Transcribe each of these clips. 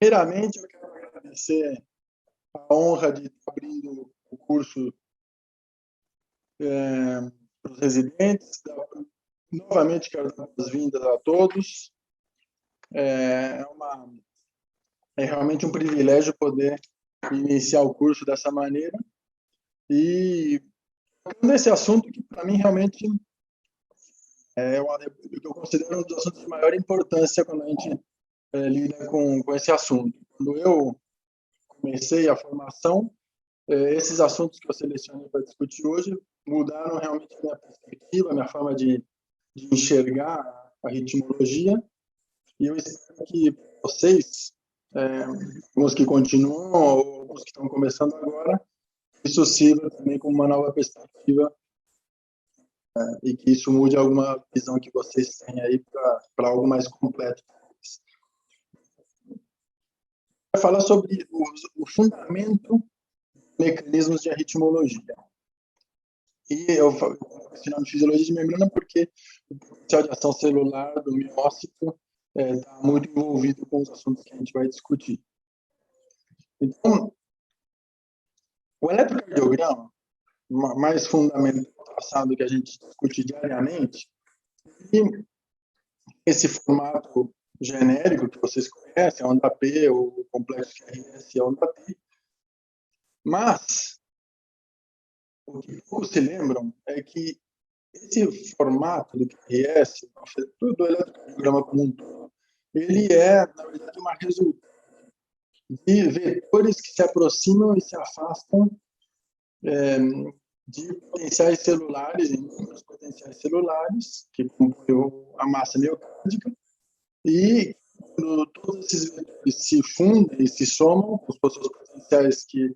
Primeiramente, eu quero agradecer a honra de estar abrindo o curso para os residentes. Novamente, quero dar boas-vindas a todos. É, uma, é realmente um privilégio poder iniciar o curso dessa maneira. E nesse assunto que, para mim, realmente eu considero um dos assuntos de maior importância quando a gente lida com esse assunto. Quando eu comecei a formação, esses assuntos que eu selecionei para discutir hoje mudaram realmente a minha perspectiva, a minha forma de enxergar a ritmologia, e eu espero que vocês, alguns que continuam ou alguns que estão começando agora, isso sirva também como uma nova perspectiva e que isso mude alguma visão que vocês têm aí para algo mais completo. Vai falar sobre o fundamento de mecanismos de aritmologia. E eu falo de fisiologia de membrana porque o potencial de ação celular do miócito está muito envolvido com os assuntos que a gente vai discutir. Então, o eletrocardiograma, mais fundamental traçado que a gente discute diariamente, e esse formato genérico que vocês conhecem, a onda P, o complexo QRS e a onda T. Mas, o que poucos se lembram é que esse formato do QRS, do eletrocardiograma como um todo, ele é, na verdade, uma resultante de vetores que se aproximam e se afastam de potenciais celulares, inúmeros potenciais celulares, que compõem a massa miocárdica, e quando todos esses vetores se fundem e se somam, com os seus potenciais que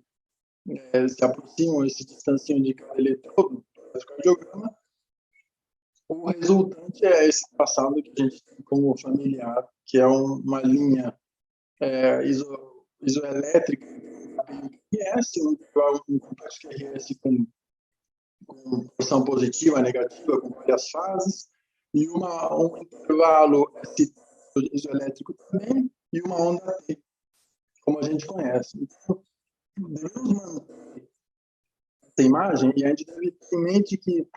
se aproximam e se distanciam de cada eletrodo do cardiograma, o resultante é esse traçado que a gente tem como familiar, que é uma linha isoelétrica QRS, um complexo QRS com porção positiva, negativa, com várias fases, e um intervalo isoelétrico também, e uma onda T, como a gente conhece. Então, devemos manter essa imagem, e a gente deve ter em mente que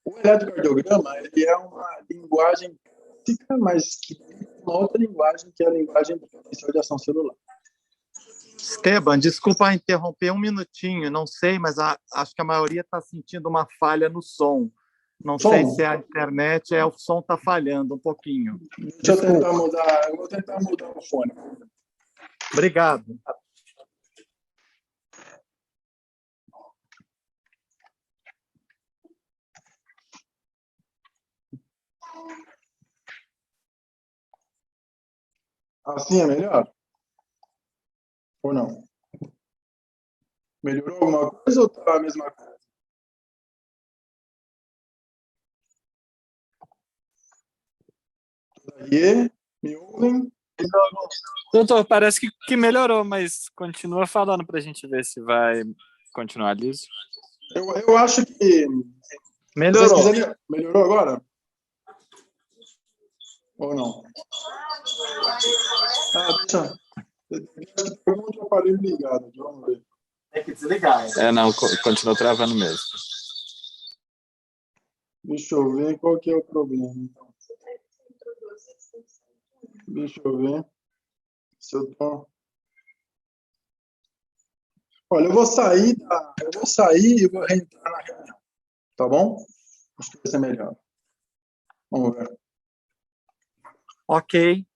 o eletrocardiograma ele é uma linguagem clássica, mas que tem uma outra linguagem, que é a linguagem do potencial de ação celular. Esteban, desculpa interromper um minutinho, não sei, mas acho que a maioria está sentindo uma falha no som. Não sei se é a internet, o som está falhando um pouquinho. Deixa eu tentar mudar, eu vou tentar mudar o fone. Obrigado. Assim é melhor? Ou não? Melhorou alguma coisa ou está a mesma coisa? Aí, me ouvem? Doutor, parece que melhorou, mas continua falando para a gente ver se vai continuar liso. Eu acho que... Melhorou. Melhorou agora? Ou não? Deixa... Acho que tem um monte de aparelho ligado. Vamos ver. Tem que desligar. Não, continua travando mesmo. Deixa eu ver qual que é o problema. Então. Deixa eu ver se eu tô... Olha, eu vou sair e vou reentrar na reunião. Tá bom? Acho que vai ser melhor. Vamos ver. Ok.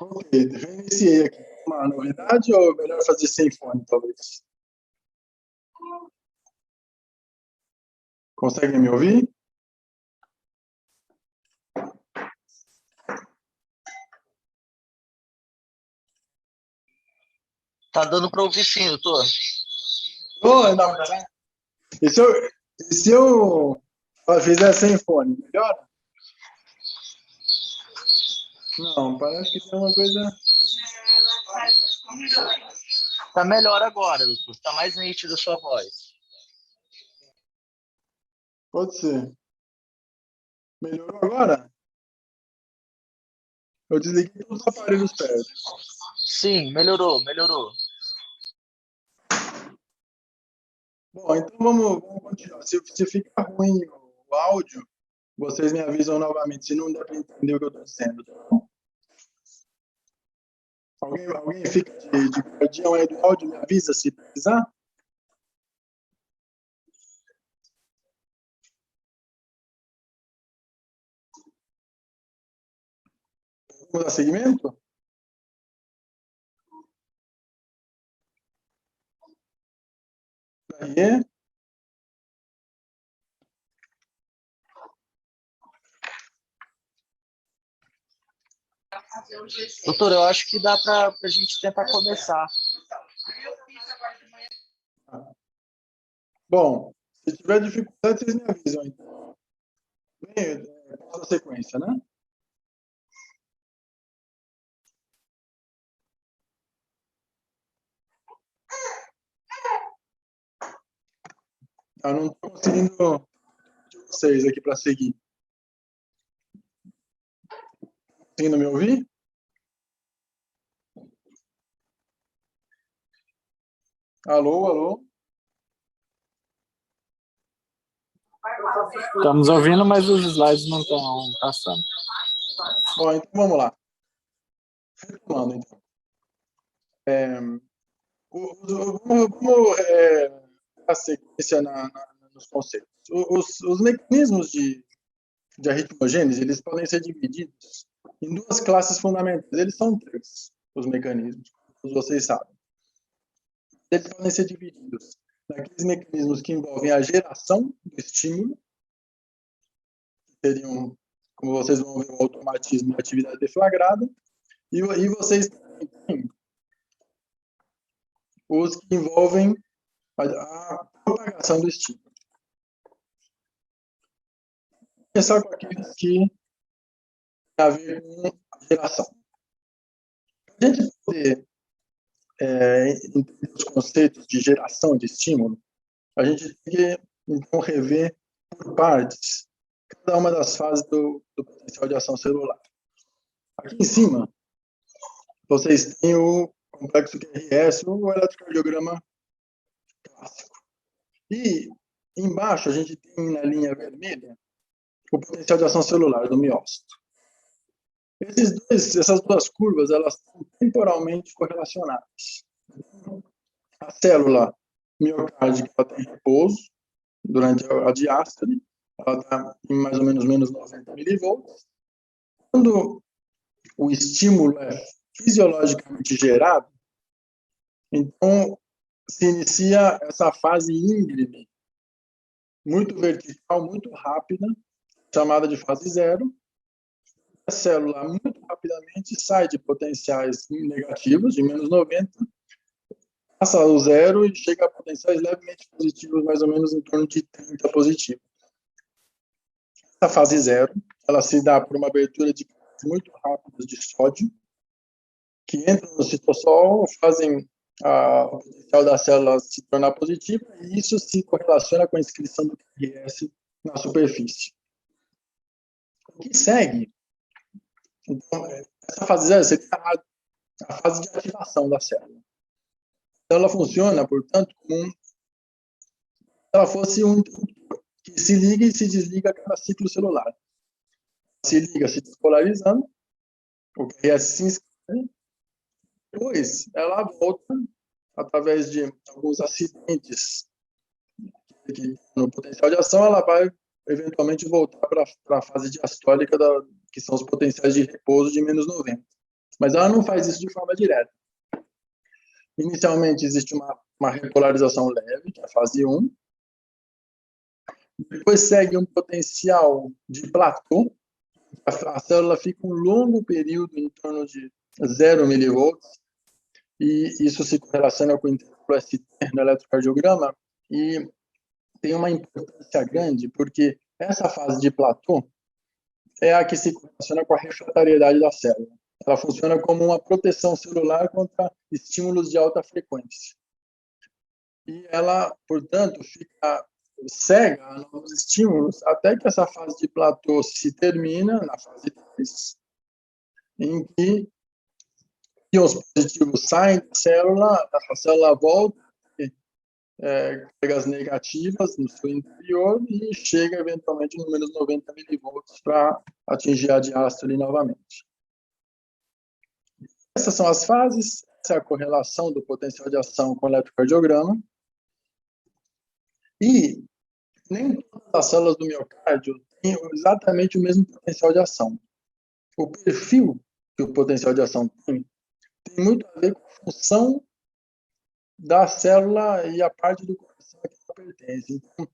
Ok, reiniciei aqui. Uma novidade ou melhor fazer sem fone, talvez? Conseguem me ouvir? Tá dando para ouvir sim, doutor. Oh, não, e se eu fizer sem fone, melhora? Não, parece que tem uma coisa. Tá melhor agora, doutor. Tá mais nítido a sua voz. Pode ser. Melhorou agora? Eu desliguei todos os aparelhos perto. Sim, melhorou, melhorou. Bom, então vamos continuar. Se ficar ruim o áudio, vocês me avisam novamente, se não dá para entender o que eu estou dizendo. Tá bom? Alguém fica de guardião aí do áudio, me avisa se precisar? Vamos dar seguimento? Aí. Doutor, eu acho que dá para a gente tentar começar. Bom, se tiver dificuldade, vocês me avisam. Então. Bem, a sequência, né? Eu não estou conseguindo vocês aqui para seguir. Conseguindo me ouvir? Alô, alô? Estamos ouvindo, mas os slides não estão passando. Bom, então vamos lá. Retomando, então. Vamos a sequência nos conceitos. Os mecanismos de arritmogênese, eles podem ser divididos em duas classes fundamentais. Eles são três, os mecanismos, como vocês sabem. Eles podem ser divididos naqueles mecanismos que envolvem a geração do estímulo, que seriam, como vocês vão ver, o automatismo e a atividade deflagrada, e vocês têm os que envolvem a propagação do estímulo. Vou começar com aqueles que têm a ver com a geração. Para a gente poder entender os conceitos de geração de estímulo, a gente tem que, então, rever por partes cada uma das fases do potencial de ação celular. Aqui em cima, vocês têm o complexo QRS, o eletrocardiograma clássico. E embaixo a gente tem na linha vermelha o potencial de ação celular do miócito. Essas duas curvas, elas estão temporalmente correlacionadas. A célula miocárdica ela tem repouso durante a diástole, ela está em mais ou menos menos 90 milivolts. Quando o estímulo é fisiologicamente gerado, então se inicia essa fase íngreme, muito vertical, muito rápida, chamada de fase zero. A célula muito rapidamente sai de potenciais negativos, de menos 90, passa ao zero e chega a potenciais levemente positivos, mais ou menos em torno de 30 positivos. Essa fase zero, ela se dá por uma abertura de muito rápidas de sódio, que entram no citossol, fazem o potencial da célula se tornar positiva, e isso se correlaciona com a inscrição do QRS na superfície. O que segue? Então, essa fase zero seria a fase de ativação da célula. Então, ela funciona, portanto, como se ela fosse um que se liga e se desliga a cada ciclo celular. Se liga se despolarizando, o QRS se inscreve, depois ela volta através de alguns acidentes que no potencial de ação, ela vai eventualmente voltar para a fase diastólica, que são os potenciais de repouso de menos 90. Mas ela não faz isso de forma direta. Inicialmente, existe uma repolarização leve, que é a fase 1. Depois segue um potencial de platô. A célula fica um longo período em torno de 0 milivolts, e isso se correlaciona com o intervalo ST no eletrocardiograma, e tem uma importância grande, porque essa fase de platô é a que se correlaciona com a refratariedade da célula. Ela funciona como uma proteção celular contra estímulos de alta frequência. E ela, portanto, fica cega a novos estímulos até que essa fase de platô se termina, na fase 3, em que íons positivos saem da célula, a célula volta cargas negativas no seu interior e chega eventualmente no menos 90 milivolts para atingir a diástole novamente. Essas são as fases, essa é a correlação do potencial de ação com o eletrocardiograma. E nem todas as células do miocárdio têm exatamente o mesmo potencial de ação. O perfil que o potencial de ação tem muito a ver com a função da célula e a parte do coração a que ela pertence. Então,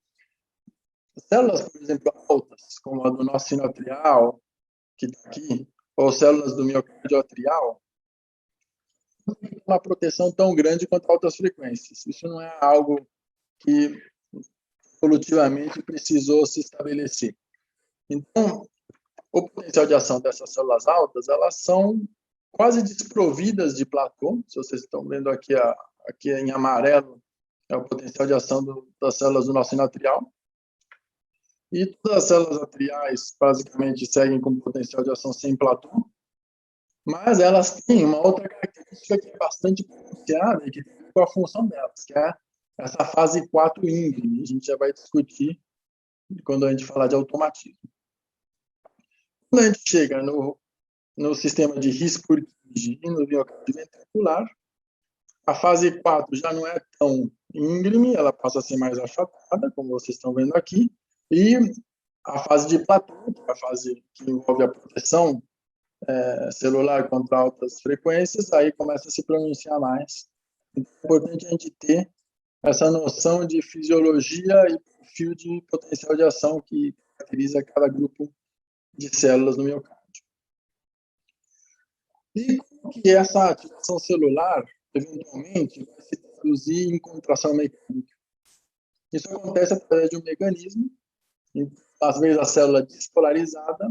células, por exemplo, altas, como a do nosso sinoatrial, que está aqui, ou células do miocárdio atrial, não tem uma proteção tão grande quanto altas frequências. Isso não é algo que evolutivamente precisou se estabelecer. Então, o potencial de ação dessas células altas, elas são quase desprovidas de platô. Se vocês estão vendo aqui em amarelo, é o potencial de ação das células do nosso sinoatrial. E todas as células atriais, basicamente, seguem com potencial de ação sem platô. Mas elas têm uma outra característica que é bastante pronunciada e que tem a ver com a função delas, que é essa fase 4 íngreme. A gente já vai discutir quando a gente falar de automatismo. Quando a gente chega no sistema de His-Purkinje e no miocárdio ventricular, a fase 4 já não é tão íngreme, ela passa a ser mais achatada, como vocês estão vendo aqui, e a fase de platô, que é a fase que envolve a proteção celular contra altas frequências, aí começa a se pronunciar mais. Então, é importante a gente ter essa noção de fisiologia e perfil de potencial de ação que caracteriza cada grupo de células no miocárdio. E como que essa ativação celular, eventualmente, vai se traduzir em contração mecânica? Isso acontece através de um mecanismo, às vezes a célula despolarizada,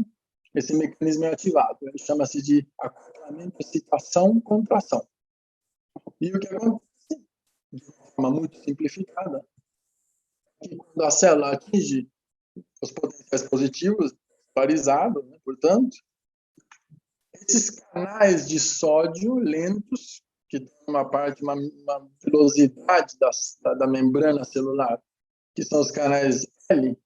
esse mecanismo é ativado. Ele chama-se de acoplamento, excitação-contração. E o que acontece, de uma forma muito simplificada, é que quando a célula atinge os potenciais positivos, polarizado, né, portanto, esses canais de sódio lentos, que tem uma velocidade da membrana celular, que são os canais L,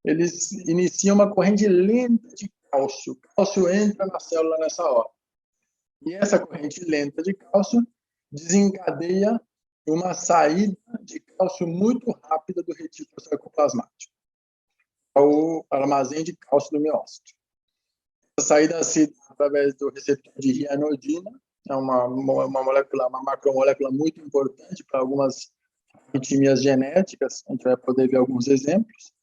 eles iniciam uma corrente lenta de cálcio. O cálcio entra na célula nessa hora. E essa corrente lenta de cálcio desencadeia uma saída de cálcio muito rápida do retículo sarcoplasmático, o armazém de cálcio do miócito. Essa saída se dá através do receptor de rianodina, é uma molécula, uma macromolécula muito importante para algumas arritmias genéticas. A gente vai poder ver alguns exemplos.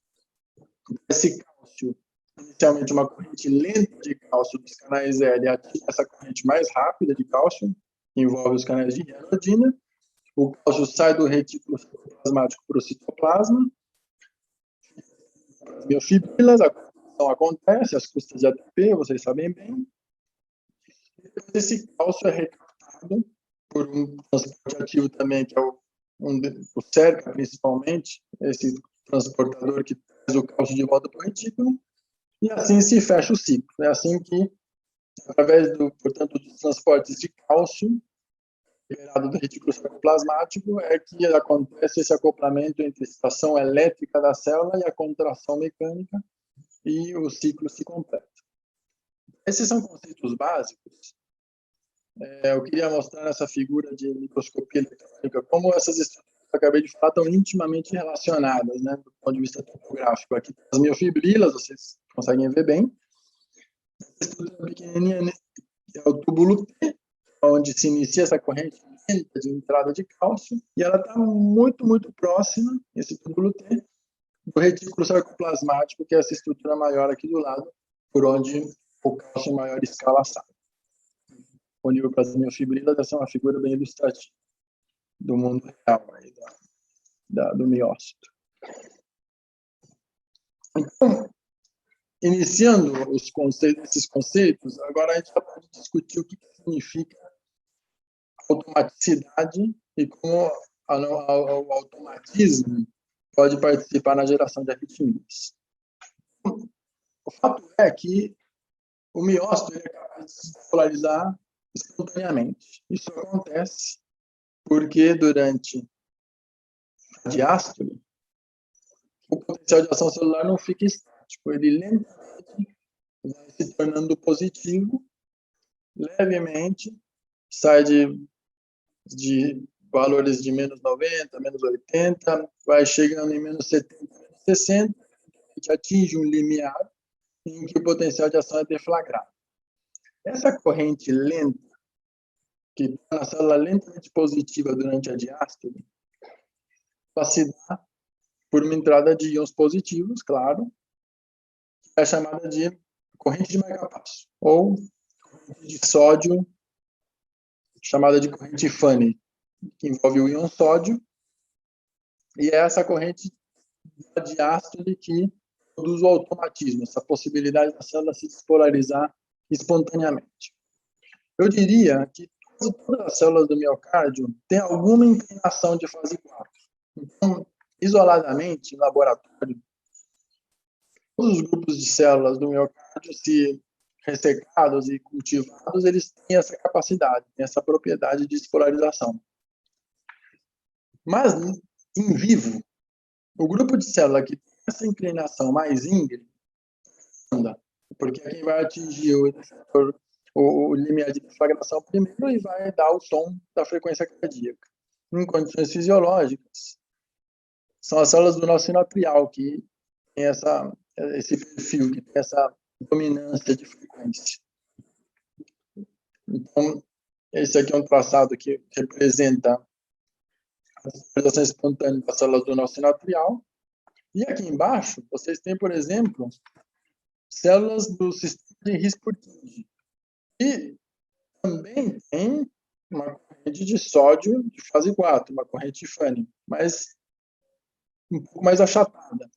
Esse cálcio, inicialmente uma corrente lenta de cálcio dos canais L, atinge essa corrente mais rápida de cálcio, que envolve os canais de rianodina. O cálcio sai do retículo plasmático para o citoplasma. As miofibrilas, a contração acontece, as custas de ATP, vocês sabem bem. Esse cálcio é recaptado por um transporte ativo também, que é o CERCA, principalmente, esse transportador que traz o cálcio de volta para o retículo, e assim se fecha o ciclo. É assim que, através portanto, dos transportes de cálcio liberado do retículo sarcoplasmático, é que acontece esse acoplamento entre a excitação elétrica da célula e a contração mecânica, e o ciclo se completa. Esses são conceitos básicos. Eu queria mostrar nessa figura de microscopia eletrônica como essas estruturas que eu acabei de falar estão intimamente relacionadas, né, do ponto de vista topográfico. Aqui as miofibrilas, vocês conseguem ver bem. Essa estrutura pequenininha que é o túbulo T, onde se inicia essa corrente lenta de entrada de cálcio, e ela está muito, muito próxima, esse túbulo T, do retículo sarcoplasmático, que é essa estrutura maior aqui do lado, por onde o cálcio em maior escala sai. O nível plasmiofibrila deve ser uma figura bem ilustrativa do mundo real, aí, do miócito. Então, iniciando esses conceitos, agora a gente pode discutir o que significa automaticidade e como o automatismo pode participar na geração de arritmias. O fato é que o miócito é capaz de se polarizar espontaneamente. Isso acontece porque durante a diástole, o potencial de ação celular não fica estático, ele lentamente vai se tornando positivo, levemente, sai de valores de menos 90, menos 80, vai chegando em menos 70, menos 60, a gente atinge um limiar em que o potencial de ação é deflagrado. Essa corrente lenta, que está na célula lentamente positiva durante a diástole, ela se dá por uma entrada de íons positivos, claro, que é chamada de corrente de marca-passo, ou corrente de sódio, chamada de corrente Fanny, que envolve o íon sódio, e é essa corrente da diástole que produz o automatismo, essa possibilidade da célula se despolarizar espontaneamente. Eu diria que todas as células do miocárdio têm alguma inclinação de fase 4. Então, isoladamente, em laboratório, todos os grupos de células do miocárdio, se ressecados e cultivados, eles têm essa capacidade, têm essa propriedade de despolarização. Mas, em vivo, o grupo de célula que tem essa inclinação mais íngreme, porque é quem vai atingir o limiar de deflagração primeiro e vai dar o tom da frequência cardíaca. Em condições fisiológicas, são as células do nosso sinoatrial que tem esse perfil, que tem essa dominância de frequência. Então, esse aqui é um traçado que representa a despolarização espontânea das células do nosso sinoatrial. E aqui embaixo, vocês têm, por exemplo, células do sistema de His-Purkinje. E também tem uma corrente de sódio de fase 4, uma corrente Fanny, mas um pouco mais achatada.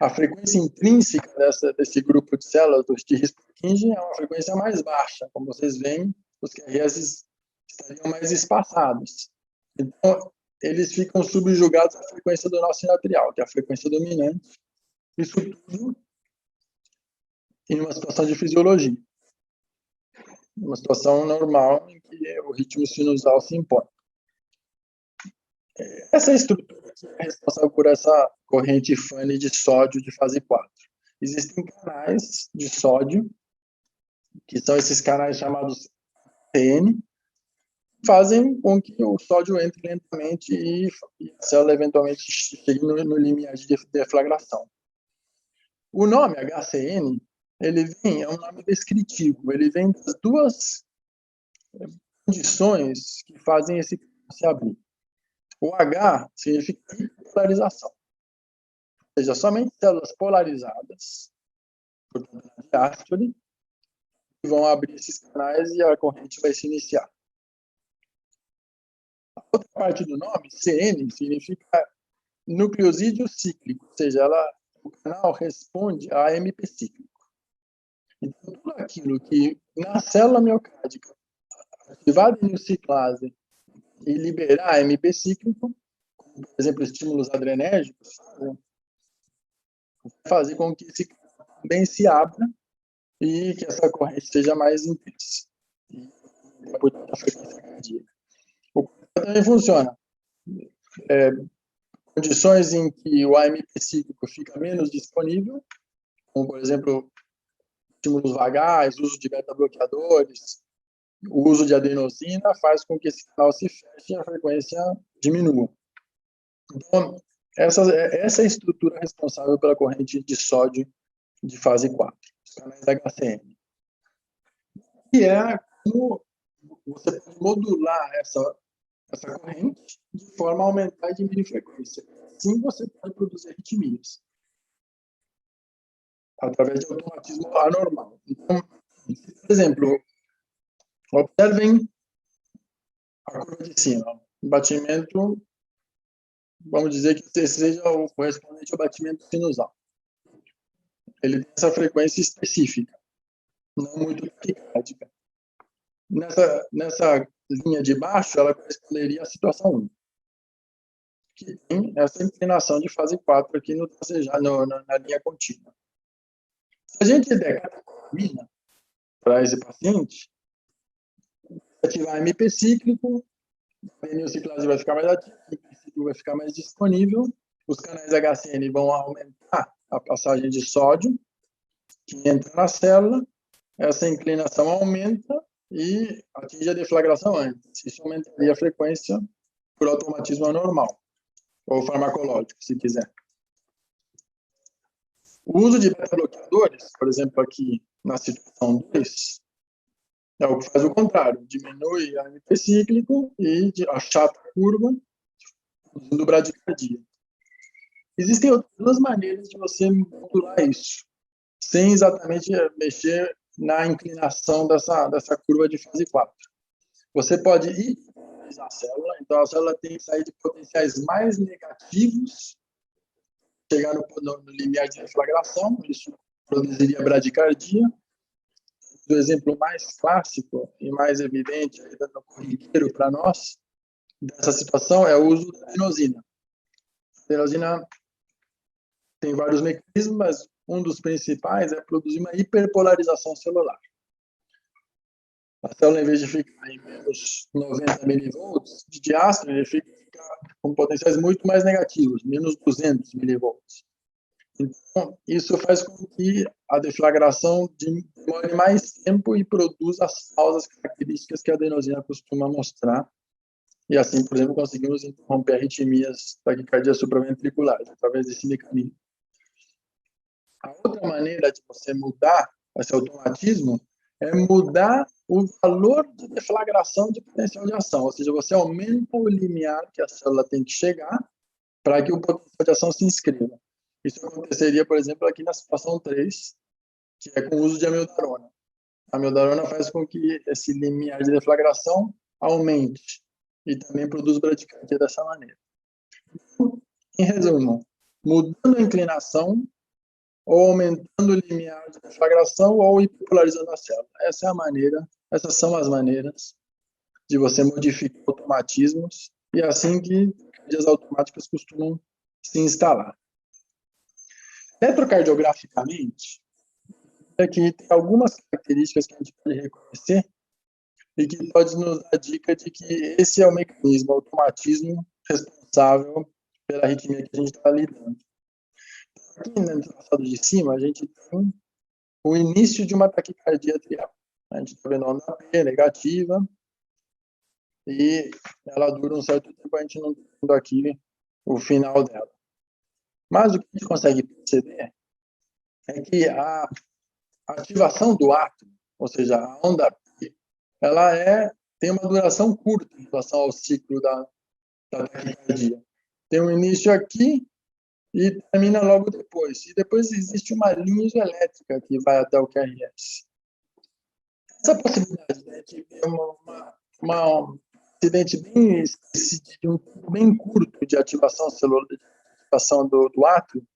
A frequência intrínseca desse grupo de células de His-Purkinje é uma frequência mais baixa. Como vocês veem, os QRS estariam mais espaçados. Então, eles ficam subjugados à frequência do nosso sinoatrial, que é a frequência dominante. Isso tudo em uma situação de fisiologia. Uma situação normal em que o ritmo sinusal se impõe. Essa estrutura é responsável por essa corrente Fanny de sódio de fase 4. Existem canais de sódio, que são esses canais chamados TN, que fazem com que o sódio entre lentamente e a célula eventualmente chegue no limiar de deflagração. O nome HCN, é um nome descritivo, ele vem das duas condições que fazem esse canal se abrir. O H significa polarização, ou seja, somente células polarizadas, portanto, na diástole, vão abrir esses canais e a corrente vai se iniciar. A outra parte do nome, CN, significa nucleosídeo cíclico, ou seja, o canal responde a AMP cíclico. Então, tudo aquilo que na célula miocárdica, ativar a adenilciclase e liberar AMP cíclico, como, por exemplo, estímulos adrenérgicos, vai fazer com que esse canal também se abra e que essa corrente seja mais intensa. E, portanto, a frequência cardíaca. O coração também funciona. Condições em que o AMP cíclico fica menos disponível, como, por exemplo, estímulos vagais, uso de beta-bloqueadores, o uso de adenosina faz com que esse canal se feche e a frequência diminua. Então, essa é a estrutura responsável pela corrente de sódio de fase 4, os canais HCN. E é a como você pode modular essa corrente de forma a aumentar a diminuir a frequência. Assim você pode produzir arritmias através de automatismo anormal. Então, por exemplo, observem a curva de cima. O batimento, vamos dizer que esse seja o correspondente ao batimento sinusal. Ele tem essa frequência específica, não muito taquicárdica. Nessa linha de baixo, ela corresponderia à situação 1, que tem essa inclinação de fase 4 aqui no tracejar, na linha contínua. Se a gente der catecolamina para esse paciente, ativar MP cíclico, a pneociclase vai ficar mais ativa, o MP cíclico vai ficar mais disponível, os canais HCN vão aumentar a passagem de sódio que entra na célula, essa inclinação aumenta e atinge a deflagração antes. Isso aumentaria a frequência por automatismo anormal, ou farmacológico, se quiser. O uso de beta-bloqueadores, por exemplo, aqui na situação 2, é o que faz o contrário, diminui a MP cíclico e achata a curva, usando bradicardia. Existem duas maneiras de você modular isso, sem exatamente mexer na inclinação dessa curva de fase 4. Você pode hipopolarizar a célula, então a célula tem que sair de potenciais mais negativos, chegar no limiar de deflagração, isso produziria bradicardia. O exemplo mais clássico e mais evidente no corriqueiro para nós dessa situação é o uso da adenosina. A adenosina tem vários mecanismos, mas um dos principais é produzir uma hiperpolarização celular. A célula, em vez de ficar em menos 90 milivolts de diástole, ele fica com potenciais muito mais negativos, menos 200 milivolts. Então, isso faz com que a deflagração demore mais tempo e produza as pausas características que a adenosina costuma mostrar. E assim, por exemplo, conseguimos interromper arritmias taquicardias supraventriculares através desse mecanismo. A outra maneira de você mudar esse automatismo é mudar o valor de deflagração de potencial de ação, ou seja, você aumenta o limiar que a célula tem que chegar para que o potencial de ação se inscreva. Isso aconteceria, por exemplo, aqui na situação 3, que é com o uso de amiodarona. A amiodarona faz com que esse limiar de deflagração aumente e também produz bradicardia dessa maneira. Em resumo, mudando a inclinação ou aumentando o limiar de deflagração ou hipopolarizando a célula. Essas são as maneiras de você modificar automatismos e assim que cardias automáticas costumam se instalar. Eletrocardiograficamente, aqui tem algumas características que a gente pode reconhecer e que pode nos dar a dica de que esse é o mecanismo, o automatismo responsável pela arritmia que a gente está lidando. Aqui no traçado de cima, a gente tem o início de uma taquicardia atrial. A gente está vendo a onda P negativa e ela dura um certo tempo, a gente não está vendo aqui o final dela. Mas o que a gente consegue perceber é que a ativação do átomo, ou seja, a onda P, ela tem uma duração curta em relação ao ciclo da taquicardia. Tem um início aqui e termina logo depois. E depois existe uma linha isoelétrica que vai até o QRS. Essa possibilidade de ter um acidente bem curto de ativação celular, de ativação do átomo,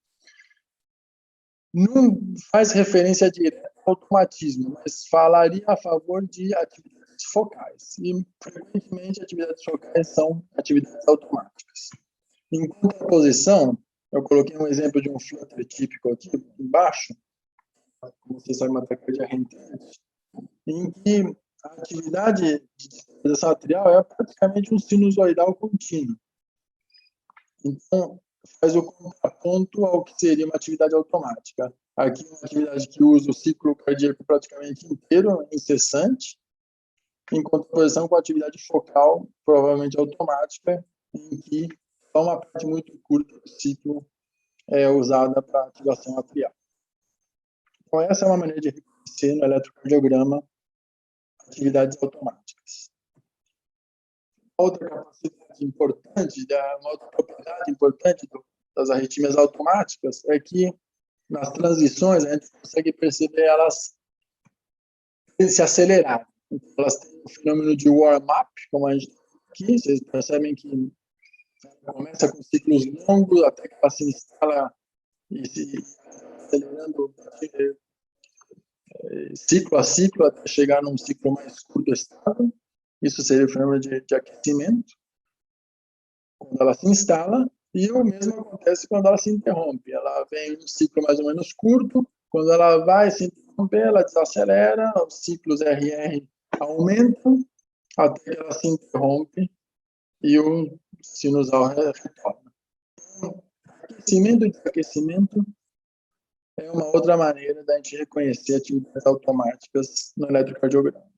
não faz referência direta ao automatismo, mas falaria a favor de atividades focais. E, frequentemente, atividades focais são atividades automáticas. Em contraposição, eu coloquei um exemplo de um flutter típico aqui embaixo, como vocês sabem, uma taquicardia rentante, em que a atividade de destabilização atrial é praticamente um sinusoidal contínuo. Então, faz o contraponto ao que seria uma atividade automática. Aqui, uma atividade que usa o ciclo cardíaco praticamente inteiro, incessante, em contraposição com a atividade focal, provavelmente automática, em que só uma parte muito curta do ciclo é usada para ativação atrial. Então, essa é uma maneira de reconhecer no eletrocardiograma a atividades automáticas. Outra capacidade importante, uma outra propriedade importante das arritmias automáticas é que nas transições a gente consegue perceber elas se acelerar. Então, elas têm um fenômeno de warm-up, como a gente tem aqui, vocês percebem que começa com ciclos longos até que ela se instala e se acelerando ciclo a ciclo até chegar num ciclo mais curto estável. Isso seria o fenômeno de aquecimento, quando ela se instala, e o mesmo acontece quando ela se interrompe. Ela vem em um ciclo mais ou menos curto, quando ela vai se interromper, ela desacelera, os ciclos RR aumentam, até que ela se interrompe e o sinusal retorna. Então, aquecimento e desaquecimento é uma outra maneira da gente reconhecer atividades automáticas no eletrocardiograma.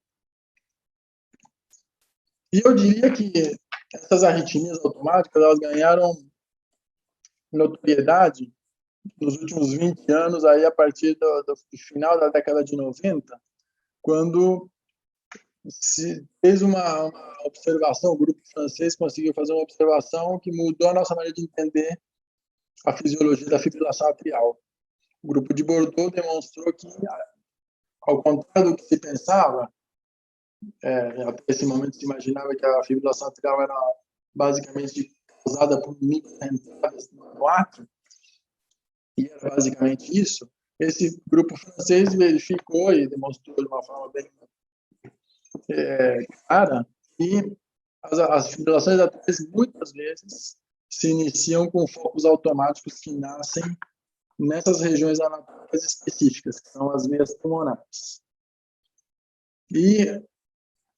E eu diria que essas arritmias automáticas elas ganharam notoriedade nos últimos 20 anos, aí a partir do final da década de 90, quando se fez uma observação, o grupo francês conseguiu fazer uma observação que mudou a nossa maneira de entender a fisiologia da fibrilação atrial. O grupo de Bordeaux demonstrou que, ao contrário do que se pensava, até esse momento se imaginava que a fibrilação atrial era basicamente causada por microentradas no átrio, e era basicamente isso. Esse grupo francês verificou e demonstrou de uma forma bem clara que as fibrilações atriais muitas vezes se iniciam com focos automáticos que nascem nessas regiões anatômicas específicas, que são as veias pulmonares. E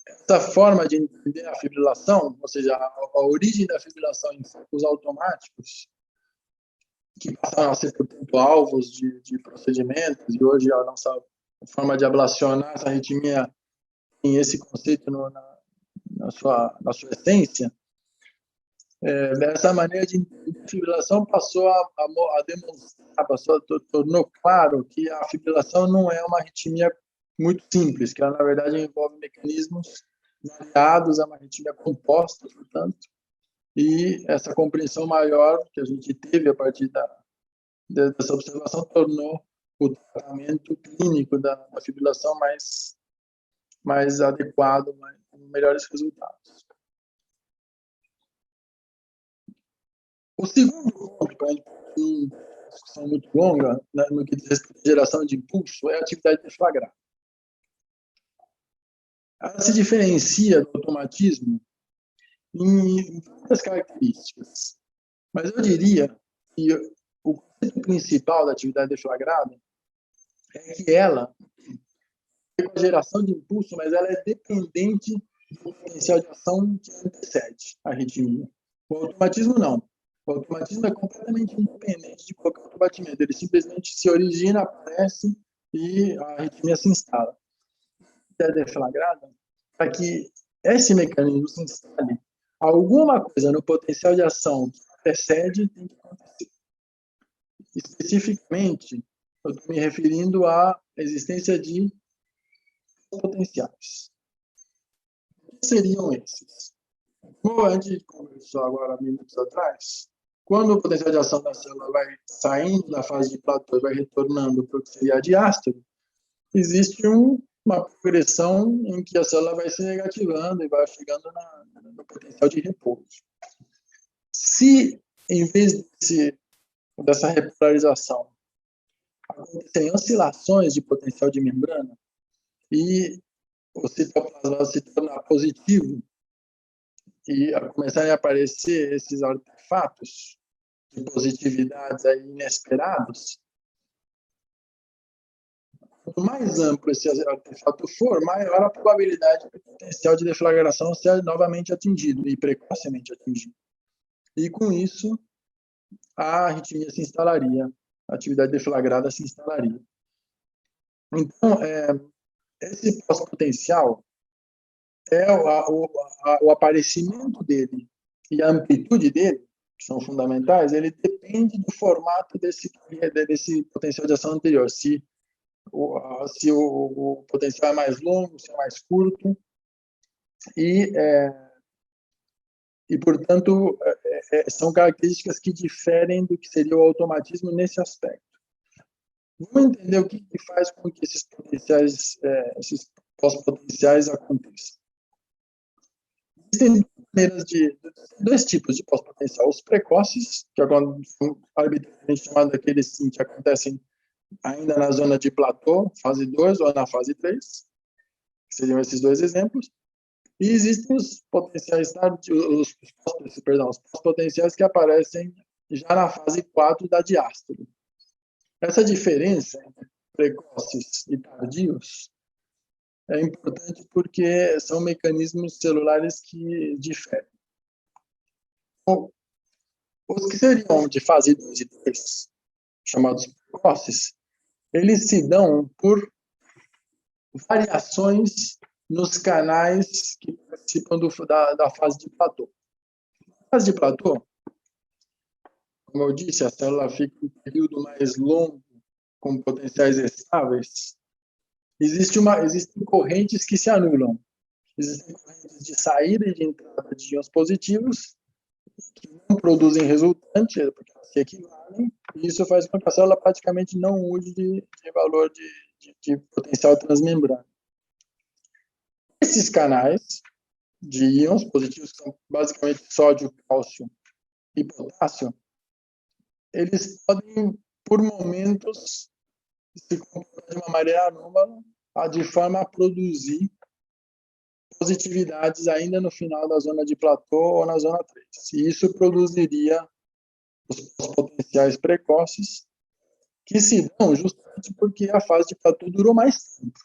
essa forma de entender a fibrilação, ou seja, a origem da fibrilação em focos automáticos, que passaram a ser, portanto, alvos de procedimentos, e hoje a nossa forma de ablacionar essa arritmia tem esse conceito na sua essência, dessa maneira de entender a fibrilação passou a demonstrar, tornou claro que a fibrilação não é uma arritmia muito simples, que ela, na verdade, envolve mecanismos variados, é uma arritmia composta, portanto, e essa compreensão maior que a gente teve a partir dessa observação tornou o tratamento clínico da fibrilação mais adequado, com melhores resultados. O segundo ponto, para a gente ter uma discussão muito longa, né, no que diz respeito à geração de impulso, é a atividade deflagrada. Ela se diferencia do automatismo em várias características, mas eu diria que o conceito principal da atividade deflagrada é que ela tem uma geração de impulso, mas ela é dependente do potencial de ação que antecede a arritmia. O automatismo não. O automatismo é completamente independente de qualquer outro batimento. Ele simplesmente se origina, aparece e a arritmia se instala. A deflagrada, para que esse mecanismo se instale, alguma coisa no potencial de ação que precede tem que acontecer. Especificamente, eu estou me referindo à existência de potenciais. O que seriam esses? Como a gente conversou agora minutos atrás, quando o potencial de ação da célula vai saindo da fase de platô e vai retornando para o que seria a diástole, existe uma progressão em que a célula vai se negativando e vai chegando no potencial de repouso. Se, em vez dessa repolarização, acontecerem oscilações de potencial de membrana e o citoplasma se tornar positivo e começarem a aparecer esses artefatos de positividades aí inesperados, quanto mais amplo esse artefato for, maior a probabilidade do potencial de deflagração ser novamente atingido e precocemente atingido. E com isso, a arritmia se instalaria, a atividade deflagrada se instalaria. Então, esse pós-potencial é o aparecimento dele e a amplitude dele, que são fundamentais, ele depende do formato desse potencial de ação anterior. Se se o potencial é mais longo, se é mais curto, e portanto, são características que diferem do que seria o automatismo nesse aspecto. Vamos entender o que faz com que esses potenciais, esses pós-potenciais aconteçam. Existem dois tipos de pós-potencial. Os precoces, que são arbitrariamente chamados daqueles sim, que acontecem ainda na zona de platô, fase 2, ou na fase 3, que seriam esses dois exemplos. E existem os potenciais tardios, os pós-potenciais que aparecem já na fase 4 da diástole. Essa diferença entre precoces e tardios é importante porque são mecanismos celulares que diferem. Os que seriam de fase 2 e 3, chamados precoces, eles se dão por variações nos canais que participam da fase de platô. Na fase de platô, como eu disse, a célula fica um período mais longo, com potenciais estáveis. Existem correntes que se anulam. Existem correntes de saída e de entrada de íons positivos que não produzem resultante, porque elas se equivalem, e isso faz com que a célula praticamente não use de valor de potencial transmembrana. Esses canais de íons positivos, que são basicamente sódio, cálcio e potássio, eles podem, por momentos, se comportar de uma maneira anômala, de forma a produzir positividades ainda no final da zona de platô ou na zona 3. E isso produziria os potenciais precoces, que se dão justamente porque a fase de platô durou mais tempo.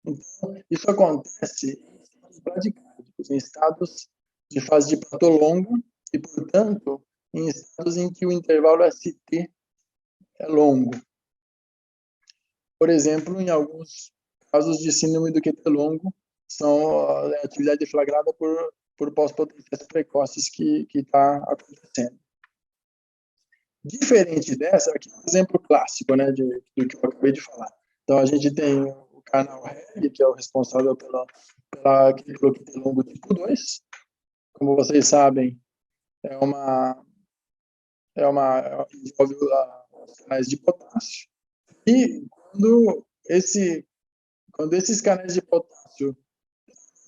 Então, isso acontece em estados bradicárdicos, em estados de fase de platô longo e, portanto, em estados em que o intervalo ST é longo. Por exemplo, em alguns casos de síndrome do QT longo, são a atividade deflagrada por pós-potenciais precoces que está acontecendo. Diferente dessa, aqui é um exemplo clássico, né, do que eu acabei de falar. Então, a gente tem o canal REG, que é o responsável pelo QT longo tipo 2. Como vocês sabem, envolve os canais de potássio. E quando esses canais de potássio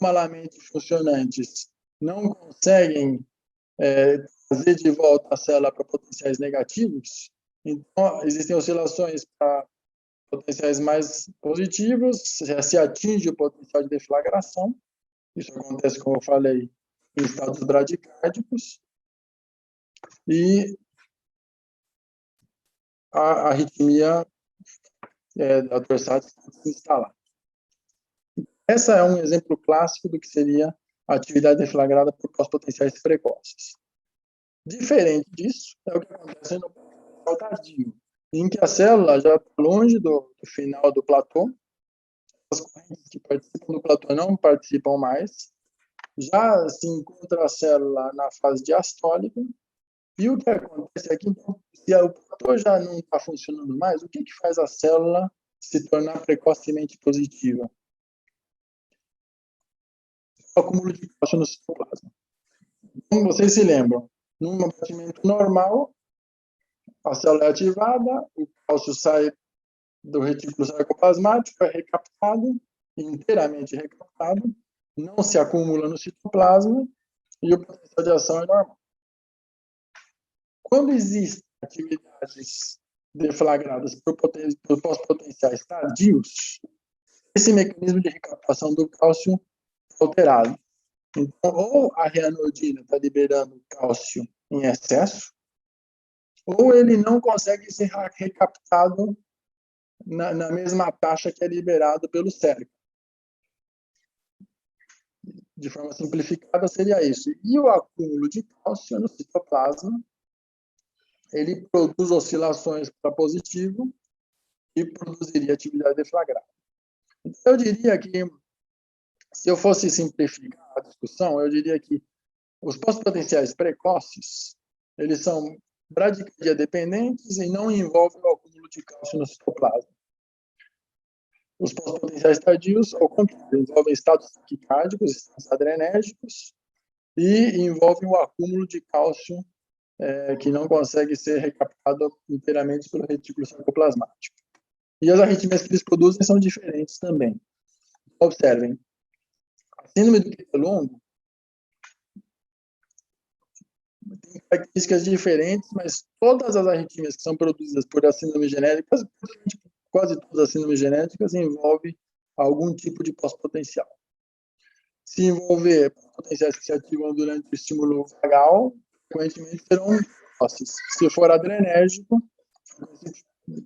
malamente funcionantes não conseguem trazer de volta a célula para potenciais negativos, então existem oscilações para potenciais mais positivos, se atinge o potencial de deflagração. Isso acontece, como eu falei, em estados bradicárdicos, e a arritmia da torsade se instalar. Esse é um exemplo clássico do que seria a atividade deflagrada por pós-potenciais precoces. Diferente disso é o que acontece no potencial tardio, em que a célula já está longe do final do platô, as correntes que participam do platô não participam mais, já se encontra a célula na fase diastólica, e o que acontece aqui, então, se o platô já não está funcionando mais, o que faz a célula se tornar precocemente positiva? O acúmulo de cálcio no citoplasma. Como vocês se lembram, num batimento normal, a célula é ativada, o cálcio sai do retículo sarcoplasmático, é recaptado, inteiramente recaptado, não se acumula no citoplasma e o potencial de ação é normal. Quando existem atividades deflagradas por pós-potenciais tardios, esse mecanismo de recaptação do cálcio é alterado. Então, ou a reanodina está liberando cálcio em excesso, ou ele não consegue ser recaptado na mesma taxa que é liberado pelo cérebro. De forma simplificada, seria isso. E o acúmulo de cálcio no citoplasma, ele produz oscilações para positivo e produziria atividade deflagrada. Então, eu diria que, se eu fosse simplificar a discussão, eu diria que os pós-potenciais precoces, eles são bradicardia dependentes e não envolvem o acúmulo de cálcio no citoplasma. Os pós-potenciais tardios, ao contrário, envolvem estados taquicárdicos, estados adrenérgicos, e envolvem o acúmulo de cálcio que não consegue ser recaptado inteiramente pelo retículo sarcoplasmático. E as arritmias que eles produzem são diferentes também. Observem, a síndrome do QT longo tem características diferentes, mas todas as arritmias que são produzidas por as síndromes genéticas, quase todas as síndromes genéticas, envolvem algum tipo de pós-potencial. Se envolver potenciais que se ativam durante o estímulo vagal, frequentemente serão precoces. Se for adrenérgico,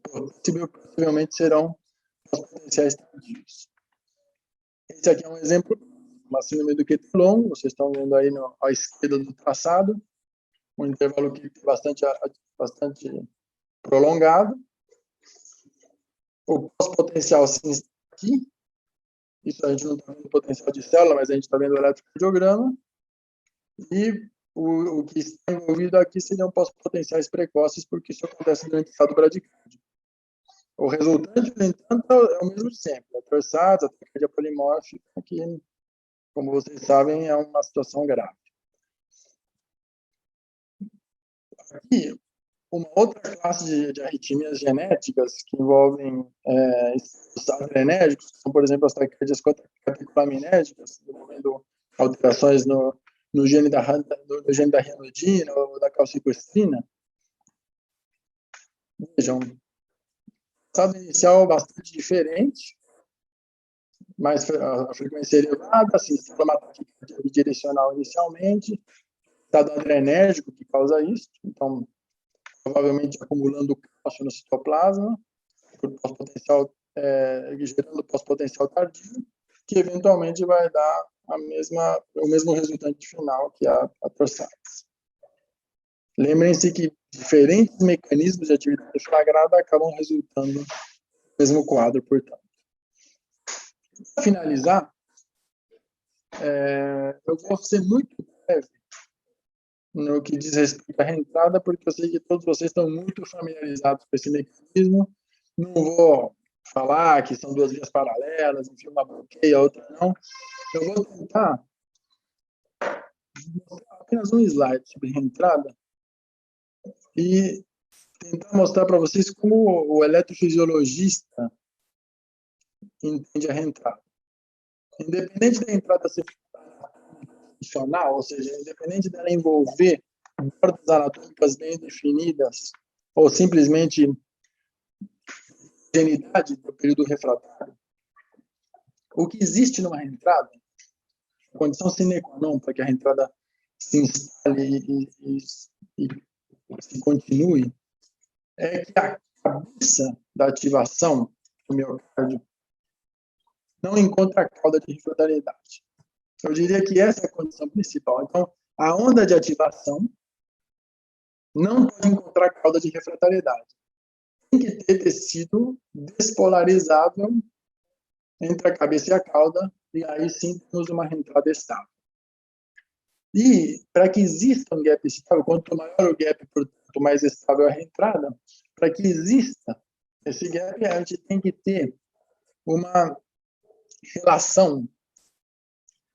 possivelmente serão pós-potenciais tardios. Esse aqui é um exemplo, uma síndrome do QT longo, vocês estão vendo aí à esquerda do traçado, um intervalo que é bastante prolongado. O pós-potencial sim está aqui. Isso a gente não está vendo o potencial de célula, mas a gente está vendo o eletrocardiograma. E o que está envolvido aqui seriam pós-potenciais precoces, porque isso acontece durante o estado bradicárdio. O resultante, no entanto, é o mesmo de sempre. A torsades, a taquicardia polimórfica, que, como vocês sabem, é uma situação grave. Aqui, uma outra classe de arritmias genéticas que envolvem estados adrenérgicos, que são, por exemplo, as taquicardias catecolaminérgicas, envolvendo alterações no gene da rianodina ou da calcipoestrina. Vejam, o estado inicial é bastante diferente, mas a frequência elevada, assim, se for uma taquicardia bidirecional inicialmente, estado adrenérgico que causa isso, então, provavelmente acumulando cálcio no citoplasma, por pós-potencial, gerando pós-potencial tardio, que eventualmente vai dar o mesmo resultante final que a torsades. Lembrem-se que diferentes mecanismos de atividade flagrada acabam resultando no mesmo quadro, portanto. Para finalizar, eu vou ser muito breve no que diz respeito à reentrada, porque eu sei que todos vocês estão muito familiarizados com esse mecanismo. Não vou falar que são duas vias paralelas, enfim, uma bloqueia, a outra não. Eu vou tentar mostrar apenas um slide sobre reentrada e tentar mostrar para vocês como o eletrofisiologista entende a reentrada. Independente da entrada ser funcional, ou seja, independente dela envolver bordas anatômicas bem definidas ou simplesmente homogeneidade do período refratário, o que existe numa reentrada, a condição sine qua non para que a reentrada se instale e se continue, é que a cabeça da ativação do miocárdio não encontra a cauda de refratariedade. Eu diria que essa é a condição principal. Então, a onda de ativação não pode encontrar a cauda de refratariedade. Tem que ter tecido despolarizável entre a cabeça e a cauda, e aí sim temos uma reentrada estável. E, para que exista um gap estável, quanto maior o gap, portanto, mais estável a reentrada, para que exista esse gap, a gente tem que ter uma relação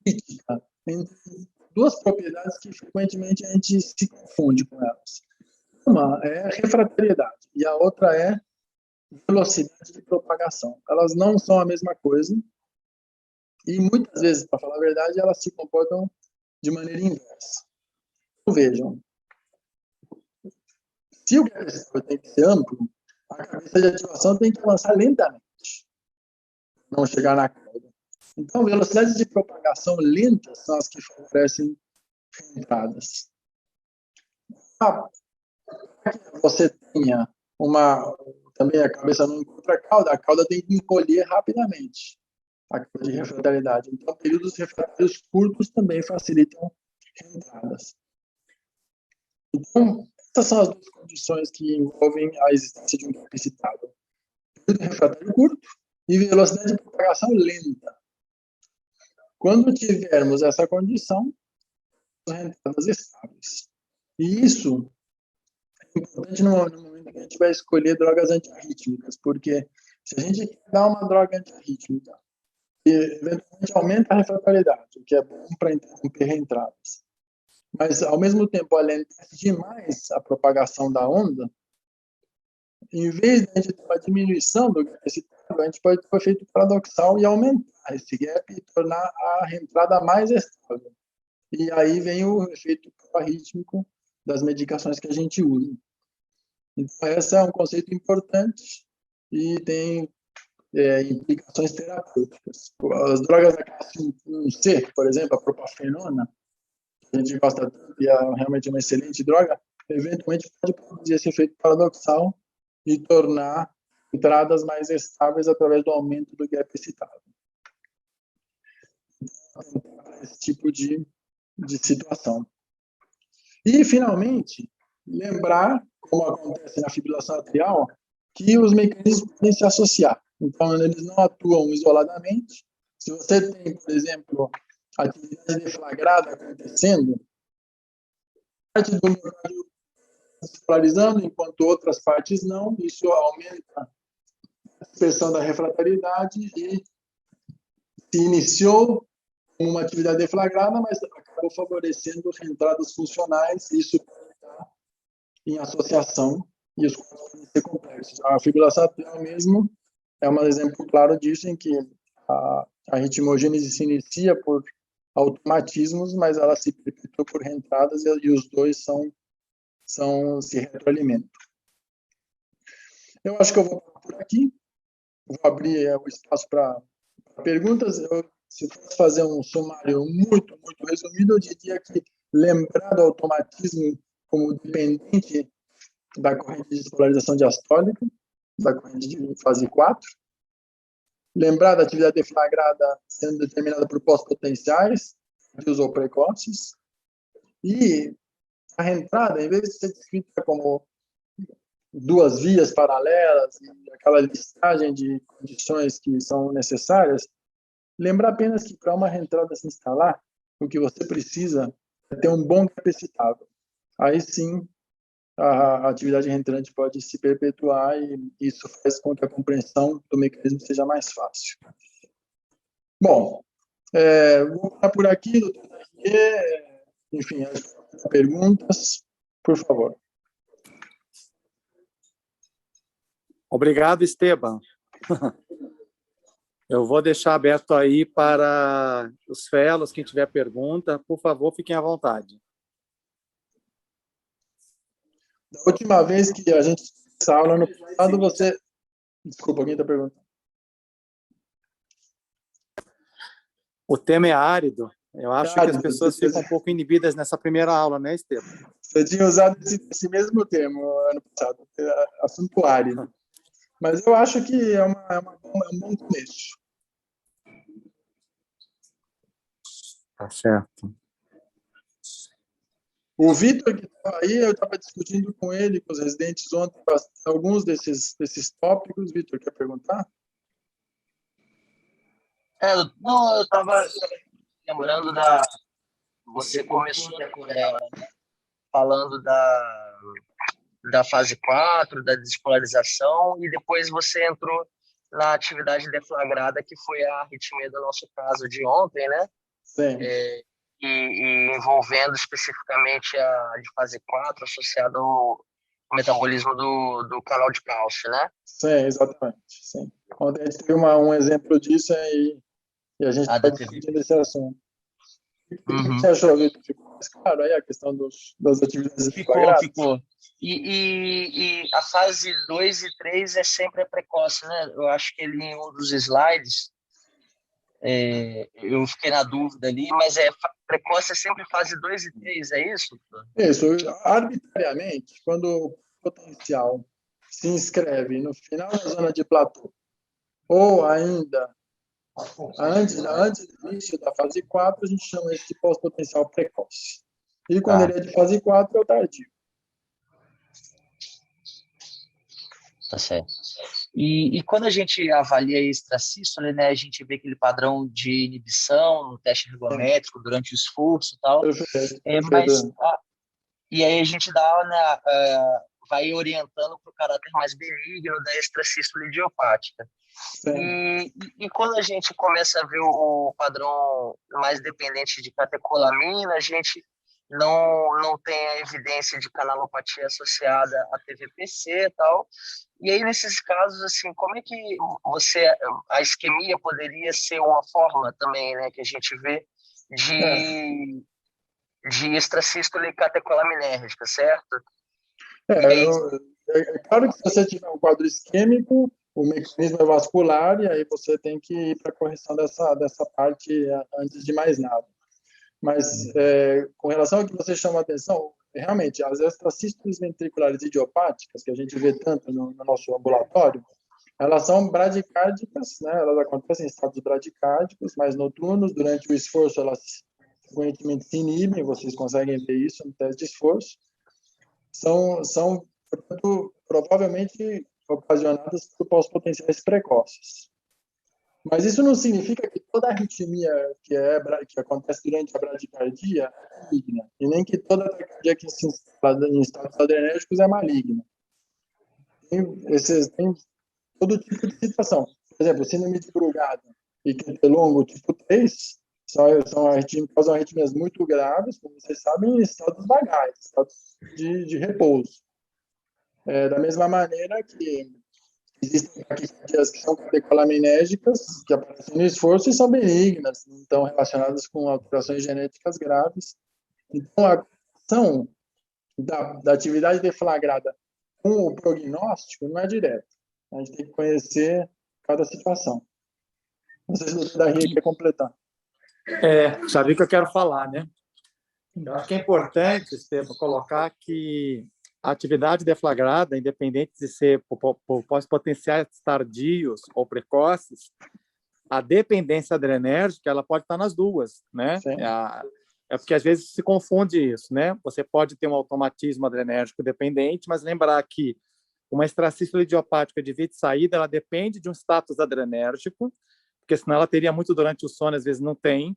crítica entre duas propriedades que frequentemente a gente se confunde com elas. Uma é a refratariedade e a outra é velocidade de propagação. Elas não são a mesma coisa e muitas vezes, para falar a verdade, elas se comportam de maneira inversa. Então, vejam, se o gap tem que ser amplo, a cabeça de ativação tem que avançar lentamente, não chegar na cauda. Então, velocidades de propagação lentas são as que favorecem reentradas. Para que você tenha também a cabeça não encontra a cauda tem que encolher rapidamente a cauda de refratariedade. Então, períodos refratários curtos também facilitam reentradas. Então, essas são as duas condições que envolvem a existência de um gap excitável. Período refratário curto e velocidade de propagação lenta. Quando tivermos essa condição, reentradas estáveis. E isso é importante no momento que a gente vai escolher drogas antiarrítmicas, porque Se a gente quer dar uma droga antirrítmica e eventualmente aumenta a refratariedade, o que é bom para interromper reentradas, mas ao mesmo tempo alentece demais a propagação da onda, em vez de a gente ter uma diminuição do gap excitado, a gente pode ter um efeito paradoxal e aumentar esse gap e tornar a reentrada mais estável. E aí vem o efeito arrítmico das medicações que a gente usa. Então, esse é um conceito importante e tem implicações terapêuticas. As drogas da classe 1C, por exemplo, a propafenona, que a gente gosta tanto e é realmente uma excelente droga, eventualmente pode produzir esse efeito paradoxal e tornar entradas mais estáveis através do aumento do gap excitado. Esse tipo de situação. E, finalmente, lembrar, como acontece na fibrilação atrial, que os mecanismos podem se associar. Então, eles não atuam isoladamente. Se você tem, por exemplo, atividade deflagrada acontecendo, parte do miocárdio se polarizando, enquanto outras partes não, isso aumenta a dispersão da refratariedade e se iniciou uma atividade deflagrada, mas acabou favorecendo reentradas funcionais, isso pode estar em associação e os quadros podem ser complexos. A fibrilação atrial mesmo é um exemplo claro disso, em que a ritmogênese se inicia por automatismos, mas ela se perpetua por reentradas e os dois se retroalimentam. Eu acho que eu vou parar por aqui, vou abrir o espaço para perguntas. Se fosse fazer um sumário muito, muito resumido, eu diria que lembrar do automatismo como dependente da corrente de despolarização diastólica, da corrente de fase 4, lembrar da atividade deflagrada sendo determinada por pós-potenciais, tardios ou precoces, e a reentrada, em vez de ser descrita como duas vias paralelas e aquela listagem de condições que são necessárias, lembrar apenas que para uma reentrada se instalar, o que você precisa é ter um bom gap excitável. Aí sim, a atividade reentrante pode se perpetuar e isso faz com que a compreensão do mecanismo seja mais fácil. Bom, vou parar por aqui, doutor Davier. Enfim, as perguntas, por favor. Obrigado, Esteban. Eu vou deixar aberto aí para os fellows, quem tiver pergunta, por favor, fiquem à vontade. Da última vez que a gente fez essa aula no passado, você... Desculpa, alguém está perguntando. O tema é árido. Eu acho que as pessoas ficam um pouco inibidas nessa primeira aula, né, Esteban? Você tinha usado esse mesmo termo ano passado, assunto árido. Mas eu acho que é um bom começo. Tá certo. O Vitor, que estava aí, eu estava discutindo com ele, com os residentes ontem, alguns desses tópicos. Vitor, quer perguntar? Não, eu estava lembrando Você começou falando da fase 4, da despolarização, e depois você entrou na atividade deflagrada, que foi a arritmia do nosso caso de ontem, né? Sim. E envolvendo especificamente a de fase 4, associada ao metabolismo do canal de cálcio, né? Sim, exatamente. Sim. Ontem a gente teve um exemplo disso e a gente está discutindo esse assunto. O que você achou, Vitor? Ficou mais claro aí a questão das atividades deflagradas? Ficou. E a fase 2 e 3 é sempre precoce, né? Eu acho que ele, em um dos slides, eu fiquei na dúvida ali, mas precoce é sempre fase 2 e 3, é isso? Isso. Arbitrariamente, quando o potencial se inscreve no final da zona de platô, ou ainda antes do início da fase 4, a gente chama isso de pós-potencial precoce. E quando ele é de fase 4, é o tardio. Tá certo. E quando a gente avalia a extrasístole, né, a gente vê aquele padrão de inibição no teste ergométrico durante o esforço e tal. Perfeito. E aí a gente dá, né, vai orientando para o caráter mais benigno da extrasístole idiopática. E quando a gente começa a ver o padrão mais dependente de catecolamina, a gente não tem a evidência de canalopatia associada a TVPC e tal. E aí, nesses casos, assim, como é que a isquemia poderia ser uma forma também, né, que a gente vê de extrasístole catecolaminérgica, certo? É claro que se você tiver um quadro isquêmico, o mecanismo é vascular e aí você tem que ir para a correção dessa parte antes de mais nada. Mas, com relação ao que você chama a atenção, realmente, as extrasístoles ventriculares idiopáticas, que a gente vê tanto no nosso ambulatório, elas são bradicárdicas, né? Elas acontecem em estados bradicárdicos, mais noturnos. Durante o esforço, elas frequentemente se inibem, vocês conseguem ver isso no teste de esforço. São portanto, provavelmente ocasionadas por pós-potenciais precoces. Mas isso não significa que toda arritmia que acontece durante a bradicardia é maligna, e nem que toda taquicardia que se instala em estados adrenérgicos é maligna. Tem todo tipo de situação. Por exemplo, síndrome de Brugada e Quentelongo tipo 3 causam arritmias muito graves, como vocês sabem, em estados vagais, estados de repouso. Da mesma maneira que existem taquicardias que são catecolaminérgicas, que aparecem no esforço e são benignas, não estão relacionadas com alterações genéticas graves. Então, a relação da atividade deflagrada com o prognóstico não é direta. A gente tem que conhecer cada situação. Não sei se o doutor Darrinha quer completar. Sabe o que eu quero falar, né? Eu acho que é importante, Estevam, colocar que a atividade deflagrada, independente de ser por pós-potenciais tardios ou precoces, a dependência adrenérgica ela pode estar nas duas, né? Porque às vezes se confunde isso, né? Você pode ter um automatismo adrenérgico dependente, mas lembrar que uma extrasístole idiopática de via de saída, ela depende de um status adrenérgico, porque senão ela teria muito durante o sono, às vezes não tem,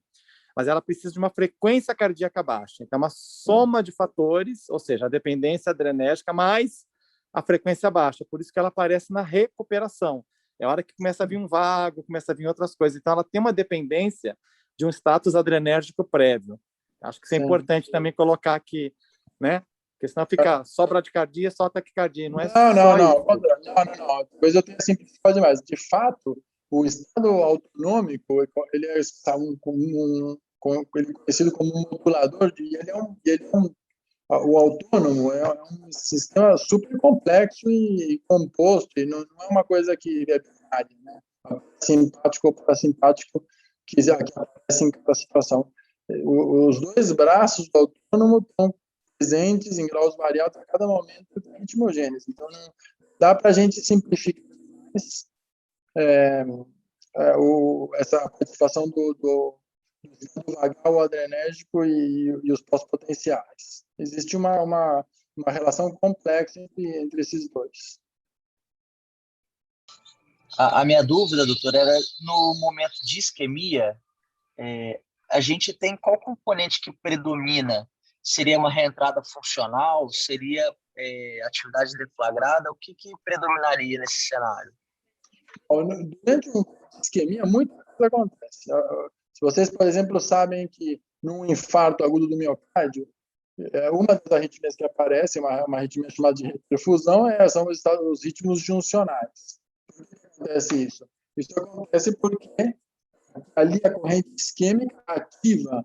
mas ela precisa de uma frequência cardíaca baixa. Então, é uma soma de fatores, ou seja, a dependência adrenérgica mais a frequência baixa. Por isso que ela aparece na recuperação. É a hora que começa a vir um vago, começa a vir outras coisas. Então, ela tem uma dependência de um status adrenérgico prévio. Acho que isso é importante também colocar aqui, né? Porque senão fica só bradicardia, só taquicardia. Não é não. Depois eu tenho simplificado demais. De fato, o estado autonômico, ele é conhecido como um modulador, o autônomo é um sistema super complexo e composto, e não é uma coisa que é binária, né? Simpático ou parasimpático que aparece em cada situação. Os dois braços do autônomo estão presentes em graus variados a cada momento da ritmogênese. Então, não dá para a gente simplificar essa participação do estado vagal adrenérgico e os pós-potenciais. Existe uma relação complexa entre esses dois. A minha dúvida, doutor, era no momento de isquemia, a gente tem qual componente que predomina? Seria uma reentrada funcional? Seria atividade deflagrada? O que predominaria nesse cenário? Durante uma isquemia, muita coisa acontece. Se vocês, por exemplo, sabem que num infarto agudo do miocárdio, uma das arritmias que aparece, uma arritmia chamada de perfusão, são os ritmos juncionais. Por que acontece isso? Isso acontece porque ali a corrente isquêmica ativa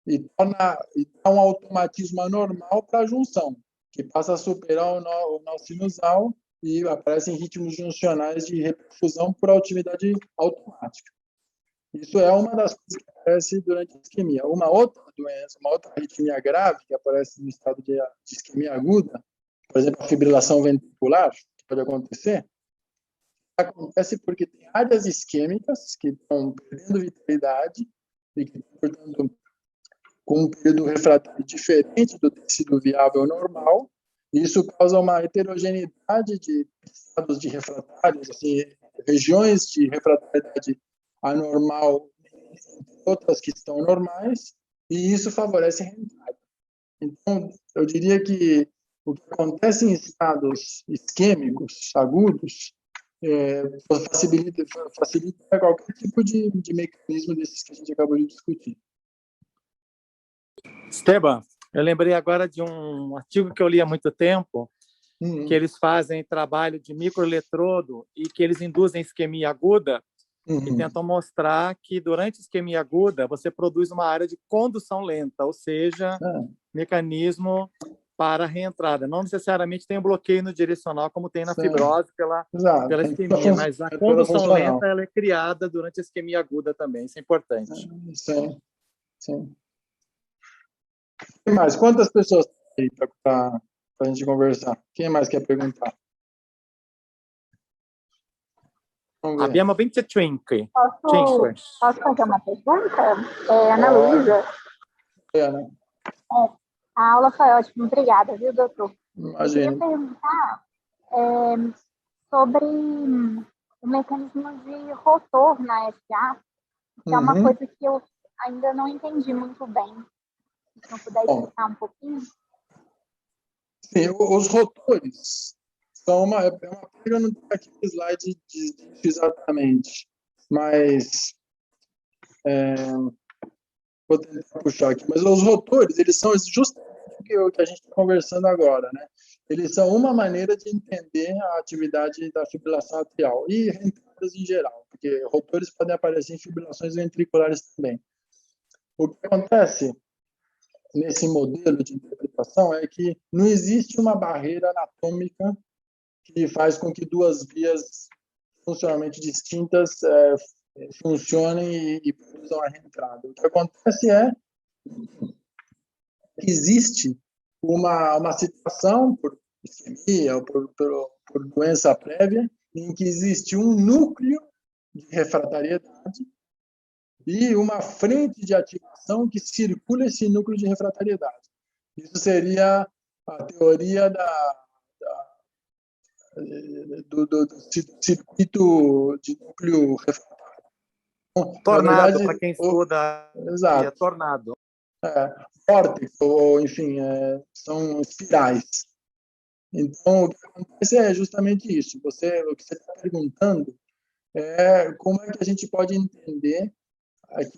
e dá um automatismo anormal para a junção, que passa a superar o nó sinusal e aparecem ritmos juncionais de reperfusão por atividade automática. Isso é uma das coisas que aparece durante a isquemia. Uma outra doença, uma outra arritmia grave que aparece no estado de isquemia aguda, por exemplo, a fibrilação ventricular, que pode acontecer, acontece porque tem áreas isquêmicas que estão perdendo vitalidade e que, portanto, com um período refratário diferente do tecido viável normal. Isso causa uma heterogeneidade de estados de refratários, assim, regiões de refratariedade anormal, outras que estão normais, e isso favorece a reentrada. Então, eu diria que O que acontece em estados isquêmicos agudos facilita qualquer tipo de mecanismo desses que a gente acabou de discutir. Esteban, eu lembrei agora de um artigo que eu li há muito tempo, que eles fazem trabalho de microeletrodo e que eles induzem isquemia aguda e tentam mostrar que durante a isquemia aguda você produz uma área de condução lenta, ou seja, mecanismo para a reentrada. Não necessariamente tem um bloqueio no direcional como tem na fibrose pela isquemia, mas a condução lenta ela é criada durante a isquemia aguda também, isso é importante. Sim, sim. Quem mais? Quantas pessoas tem aí para a gente conversar? Quem mais quer perguntar? Abbiamo 25. Posso fazer uma pergunta? Ana Luísa. A aula foi ótima, obrigada, viu, doutor? Imagina. Eu queria perguntar sobre o mecanismo de rotor na FA, que é uma coisa que eu ainda não entendi muito bem. Se não puder explicar um pouquinho. Sim, os rotores são uma pega no aqui no slide exatamente, mas vou tentar puxar aqui. Mas os rotores, eles são justamente o que a gente está conversando agora, né? Eles são uma maneira de entender a atividade da fibrilação atrial e reentradas em geral, porque rotores podem aparecer em fibrilações ventriculares também. O que acontece nesse modelo de interpretação é que não existe uma barreira anatômica que faz com que duas vias funcionalmente distintas funcionem e produzam a reentrada. O que acontece é que existe uma situação, por isquemia ou por doença prévia, em que existe um núcleo de refratariedade e uma frente de ativação que circula esse núcleo de refratariedade. Isso seria a teoria do circuito de núcleo refratário. Tornado, para quem estuda, exato. É tornado. Vórtice, ou enfim, são espirais. Então, o que acontece é justamente isso. O que você está perguntando é como é que a gente pode entender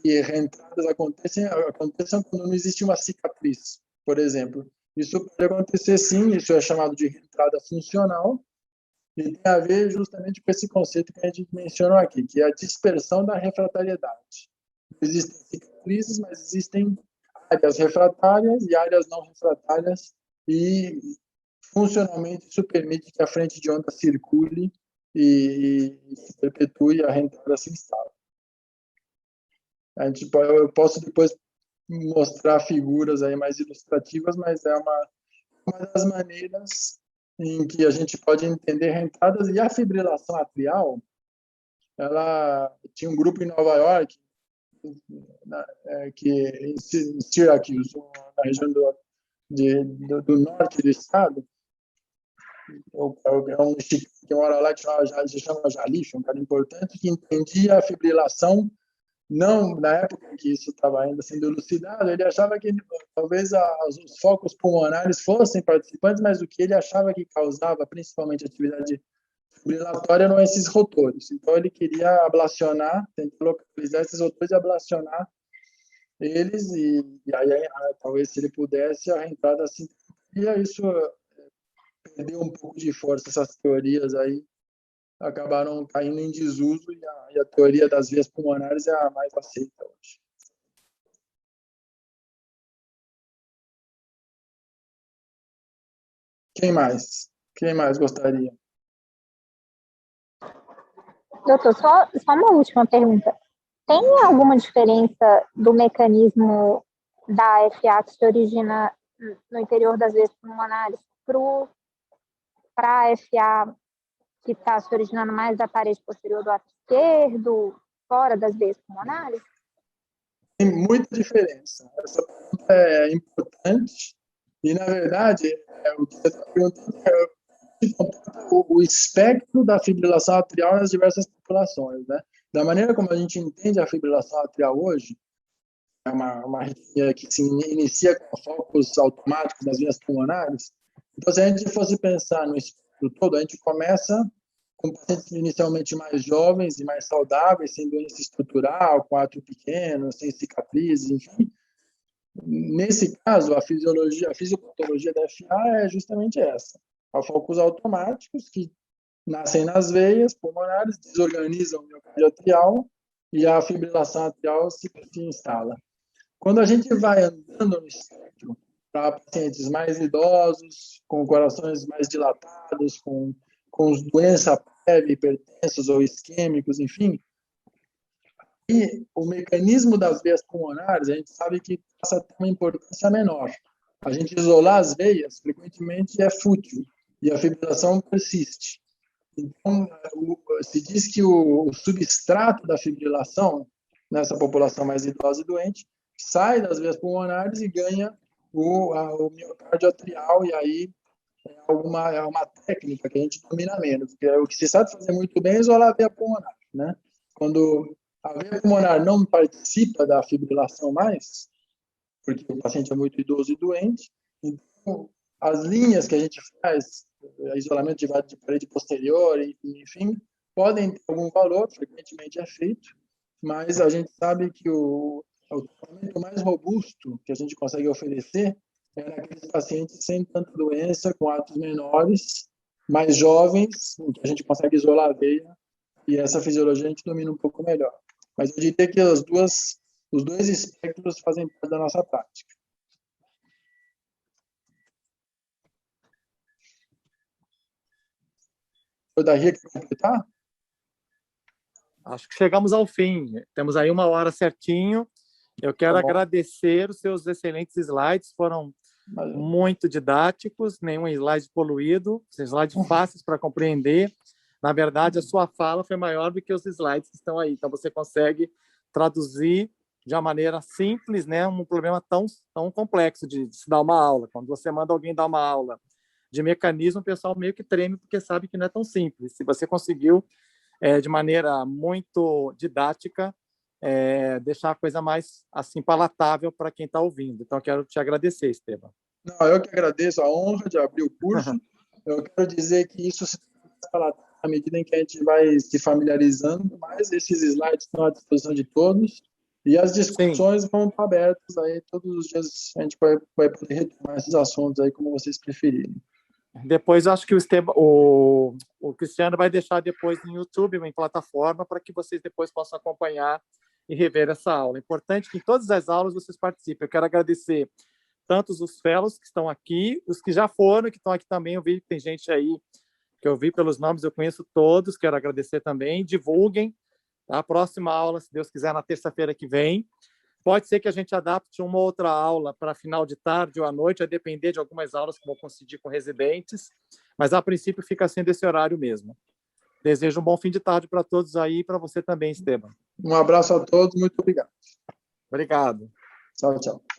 que reentradas aconteçam quando não existe uma cicatriz, por exemplo. Isso pode acontecer sim, isso é chamado de reentrada funcional, e tem a ver justamente com esse conceito que a gente mencionou aqui, que é a dispersão da refratariedade. Existem cicatrizes, mas existem áreas refratárias e áreas não refratárias, e funcionalmente isso permite que a frente de onda circule e se perpetue, a reentrada se instale. Eu posso depois mostrar figuras aí mais ilustrativas, mas é uma das maneiras em que a gente pode entender reentradas. E a fibrilação atrial, ela tinha um grupo em Nova York, que em Syracuse, na região do norte do estado, é um mexicano que mora lá que se chama Jalif, um cara importante, que entendia a fibrilação. Não, na época que isso estava ainda sendo elucidado, ele achava que talvez os focos pulmonares fossem participantes, mas o que ele achava que causava principalmente atividade fibrilatória eram esses rotores. Então ele queria ablacionar, tentar localizar esses rotores e ablacionar eles, e aí talvez se ele pudesse, a reentrada assim. E isso perdeu um pouco de força, essas teorias aí acabaram caindo em desuso, e a teoria das vias pulmonares é a mais aceita hoje. Quem mais? Quem mais gostaria? Doutor, só uma última pergunta. Tem alguma diferença do mecanismo da FA que se origina no interior das veias pulmonares para a FA que está se originando mais da parede posterior do ato esquerdo, fora das veias pulmonares? Tem muita diferença. Essa pergunta é importante e, na verdade, o que você está perguntando é o espectro da fibrilação atrial nas diversas populações, né? Da maneira como a gente entende a fibrilação atrial hoje, é uma arritmia que se inicia com focos automáticos nas veias pulmonares, Então, se a gente fosse pensar no espectro todo, a gente começa com pacientes inicialmente mais jovens e mais saudáveis, sem doença estrutural, com ato pequeno, sem cicatrizes, enfim. Nesse caso, a fisiopatologia da FA é justamente essa. Focos automáticos que nascem nas veias pulmonares, desorganizam o miocárdio atrial e a fibrilação atrial se instala. Quando a gente vai andando no espectro para pacientes mais idosos, com corações mais dilatados, com doença prévia, hipertensos ou isquêmicos, enfim, e o mecanismo das veias pulmonares, a gente sabe que passa a ter uma importância menor. A gente isolar as veias, frequentemente, é fútil, e a fibrilação persiste. Então, se diz que o substrato da fibrilação, nessa população mais idosa e doente, sai das veias pulmonares e ganha o miocárdio atrial, e aí é uma técnica que a gente domina menos, porque o que se sabe fazer muito bem é isolar a veia pulmonar, né? Quando a veia pulmonar não participa da fibrilação mais, porque o paciente é muito idoso e doente, então as linhas que a gente faz, isolamento de parede posterior, enfim, podem ter algum valor, frequentemente é feito, mas a gente sabe que o tratamento mais robusto que a gente consegue oferecer é naqueles pacientes sem tanta doença, com atos menores, mais jovens, em que a gente consegue isolar a veia, e essa fisiologia a gente domina um pouco melhor. Mas eu diria que os dois espectros fazem parte da nossa prática. O Daria quer completar? Acho que chegamos ao fim. Temos aí 1 hora certinho. Eu quero agradecer os seus excelentes slides, foram muito didáticos, nenhum slide poluído, slides fáceis para compreender. Na verdade, a sua fala foi maior do que os slides que estão aí. Então, você consegue traduzir de uma maneira simples, né, um problema tão complexo de se dar uma aula. Quando você manda alguém dar uma aula de mecanismo, o pessoal meio que treme porque sabe que não é tão simples. Se você conseguiu, de maneira muito didática, deixar a coisa mais assim palatável para quem está ouvindo. Então, quero te agradecer, Esteban. Não, eu que agradeço a honra de abrir o curso. Eu quero dizer que isso se fala à medida em que a gente vai se familiarizando, mas esses slides estão à disposição de todos e as discussões vão estar abertas aí todos os dias. A gente vai poder retomar esses assuntos aí como vocês preferirem. Depois, acho que o Cristiano vai deixar depois no YouTube, em plataforma, para que vocês depois possam acompanhar e rever essa aula. É importante que em todas as aulas vocês participem. Eu quero agradecer tanto os fellows que estão aqui, os que já foram, que estão aqui também. Eu vi que tem gente aí que eu vi pelos nomes, eu conheço todos, quero agradecer também. Divulguem, tá? A próxima aula, se Deus quiser, na terça-feira que vem. Pode ser que a gente adapte uma outra aula para final de tarde ou à noite, a depender de algumas aulas que vou conseguir com residentes, mas a princípio fica sendo esse horário mesmo. Desejo um bom fim de tarde para todos aí e para você também, Esteban. Um abraço a todos, muito obrigado. Obrigado. Tchau, tchau.